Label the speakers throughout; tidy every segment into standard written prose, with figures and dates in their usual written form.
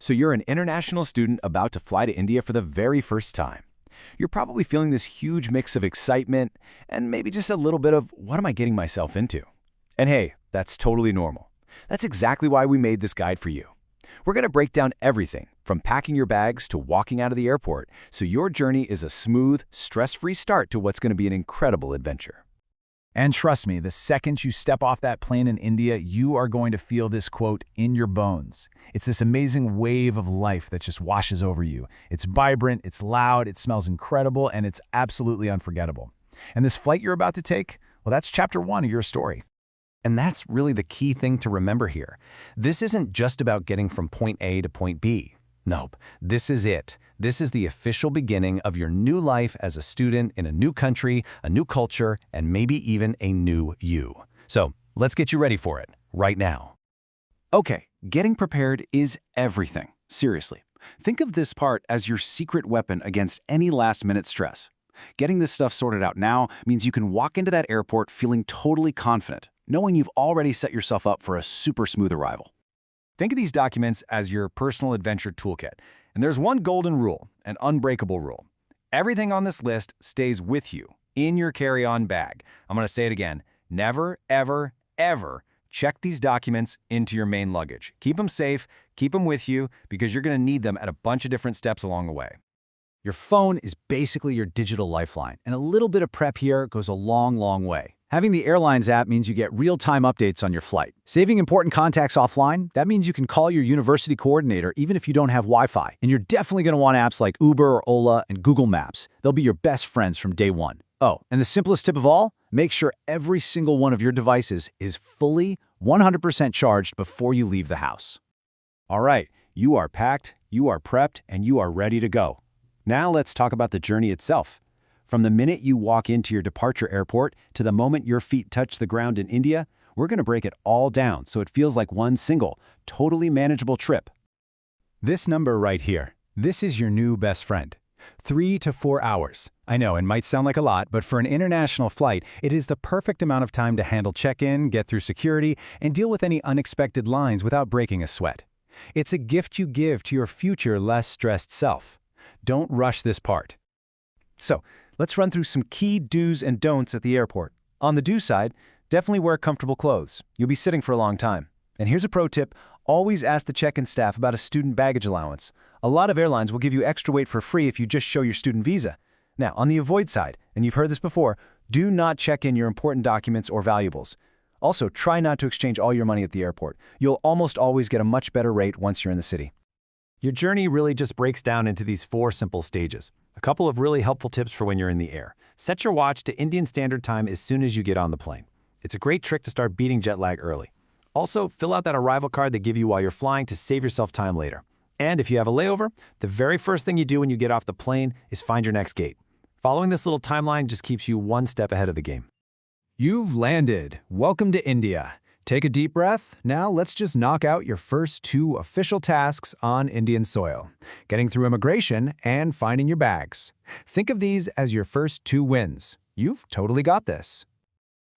Speaker 1: So you're an international student about to fly to India for the very first time. You're probably feeling this huge mix of excitement and maybe just a little bit of, what am I getting myself into? And hey, that's totally normal. That's exactly why we made this guide for you. We're going to break down everything from packing your bags to walking out of the airport, so your journey is a smooth, stress-free start to what's going to be an incredible adventure.
Speaker 2: And trust me, the second you step off that plane in India, you are going to feel this quote in your bones. It's this amazing wave of life that just washes over you. It's vibrant, it's loud, it smells incredible, and it's absolutely unforgettable. And this flight you're about to take, well, that's chapter 1 of your story.
Speaker 3: And that's really the key thing to remember here. This isn't just about getting from point A to point B. Nope, this is it. This is the official beginning of your new life as a student in a new country, a new culture, and maybe even a new you. So let's get you ready for it right now.
Speaker 1: Okay, getting prepared is everything. Seriously. Think of this part as your secret weapon against any last-minute stress. Getting this stuff sorted out now means you can walk into that airport feeling totally confident, knowing you've already set yourself up for a super smooth arrival.
Speaker 2: Think of these documents as your personal adventure toolkit. And there's one golden rule, an unbreakable rule. Everything on this list stays with you, in your carry-on bag. I'm going to say it again. Never, ever, ever check these documents into your main luggage. Keep them safe, keep them with you, because you're going to need them at a bunch of different steps along the way. Your phone is basically your digital lifeline, and a little bit of prep here goes a long, long way. Having the airlines app means you get real-time updates on your flight. Saving important contacts offline, that means you can call your university coordinator even if you don't have Wi-Fi. And you're definitely going to want apps like Uber or Ola and Google Maps. They'll be your best friends from day one. Oh, and the simplest tip of all, make sure every single one of your devices is fully 100% charged before you leave the house.
Speaker 1: All right, you are packed, you are prepped, and you are ready to go. Now let's talk about the journey itself. From the minute you walk into your departure airport to the moment your feet touch the ground in India, we're going to break it all down so it feels like one single, totally manageable trip.
Speaker 2: This number right here, this is your new best friend. 3 to 4 hours. I know it might sound like a lot, but for an international flight, it is the perfect amount of time to handle check-in, get through security, and deal with any unexpected lines without breaking a sweat. It's a gift you give to your future less stressed self. Don't rush this part. So, let's run through some key do's and don'ts at the airport. On the do side, definitely wear comfortable clothes. You'll be sitting for a long time. And here's a pro tip, always ask the check-in staff about a student baggage allowance. A lot of airlines will give you extra weight for free if you just show your student visa. Now, on the avoid side, and you've heard this before, do not check in your important documents or valuables. Also, try not to exchange all your money at the airport. You'll almost always get a much better rate once you're in the city.
Speaker 3: Your journey really just breaks down into these 4 simple stages. A couple of really helpful tips for when you're in the air. Set your watch to Indian Standard Time as soon as you get on the plane. It's a great trick to start beating jet lag early. Also, fill out that arrival card they give you while you're flying to save yourself time later. And if you have a layover, the very first thing you do when you get off the plane is find your next gate. Following this little timeline just keeps you one step ahead of the game.
Speaker 2: You've landed. Welcome to India. Take a deep breath. Now let's just knock out your first 2 official tasks on Indian soil. Getting through immigration and finding your bags. Think of these as your first 2 wins. You've totally got this.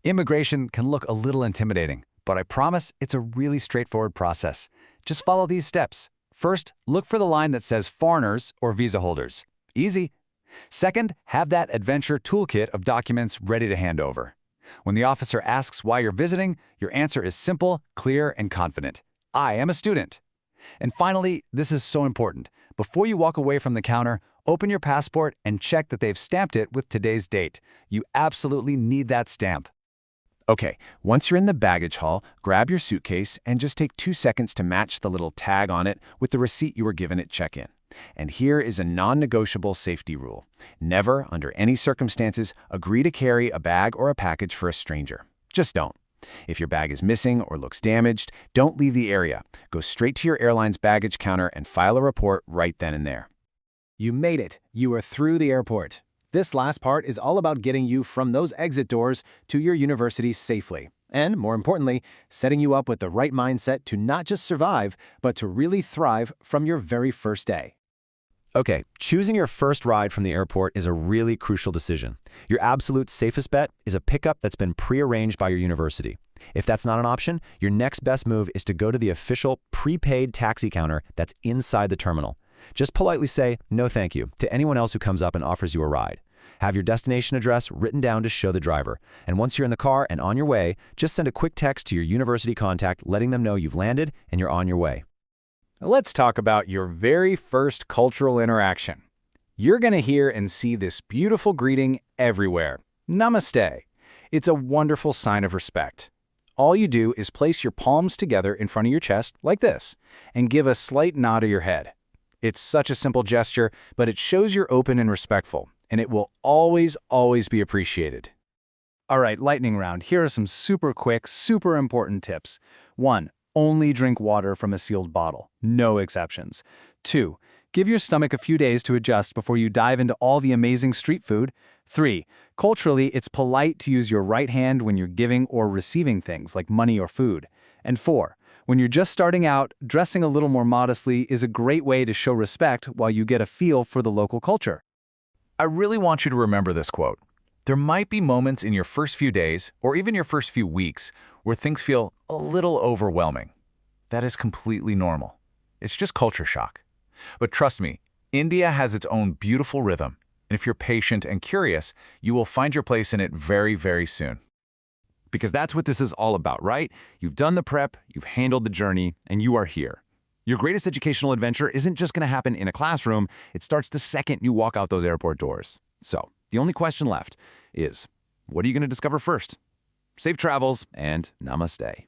Speaker 3: Immigration can look a little intimidating, but I promise it's a really straightforward process. Just follow these steps. First, look for the line that says foreigners or visa holders. Easy. Second, have that adventure toolkit of documents ready to hand over. When the officer asks why you're visiting, your answer is simple, clear, and confident. I am a student. And finally, this is so important. Before you walk away from the counter, open your passport and check that they've stamped it with today's date. You absolutely need that stamp.
Speaker 1: Okay, once you're in the baggage hall, grab your suitcase and just take 2 seconds to match the little tag on it with the receipt you were given at check-in. And here is a non-negotiable safety rule. Never, under any circumstances, agree to carry a bag or a package for a stranger. Just don't. If your bag is missing or looks damaged, don't leave the area. Go straight to your airline's baggage counter and file a report right then and there.
Speaker 2: You made it. You are through the airport. This last part is all about getting you from those exit doors to your university safely. And, more importantly, setting you up with the right mindset to not just survive, but to really thrive from your very first day.
Speaker 3: Okay, choosing your first ride from the airport is a really crucial decision. Your absolute safest bet is a pickup that's been pre-arranged by your university.
Speaker 1: If that's not an option, your next best move is to go to the official prepaid taxi counter that's inside the terminal. Just politely say, "No thank you," to anyone else who comes up and offers you a ride. Have your destination address written down to show the driver. And once you're in the car and on your way, just send a quick text to your university contact letting them know you've landed and you're on your way.
Speaker 2: Let's talk about your very first cultural interaction. You're going to hear and see this beautiful greeting everywhere. Namaste. It's a wonderful sign of respect. All you do is place your palms together in front of your chest, like this, and give a slight nod of your head. It's such a simple gesture, but it shows you're open and respectful, and it will always, always be appreciated. All right, lightning round. Here are some super quick, super important tips. 1. Only drink water from a sealed bottle. No exceptions. 2. Give your stomach a few days to adjust before you dive into all the amazing street food. 3. Culturally, it's polite to use your right hand when you're giving or receiving things like money or food. And 4. When you're just starting out, dressing a little more modestly is a great way to show respect while you get a feel for the local culture.
Speaker 4: I really want you to remember this quote. There might be moments in your first few days, or even your first few weeks, where things feel a little overwhelming. That is completely normal. It's just culture shock. But trust me, India has its own beautiful rhythm, and if you're patient and curious, you will find your place in it very, very soon.
Speaker 3: Because that's what this is all about, right? You've done the prep, you've handled the journey, and you are here. Your greatest educational adventure isn't just going to happen in a classroom. It starts the second you walk out those airport doors. So, the only question left is, what are you going to discover first? Safe travels and namaste.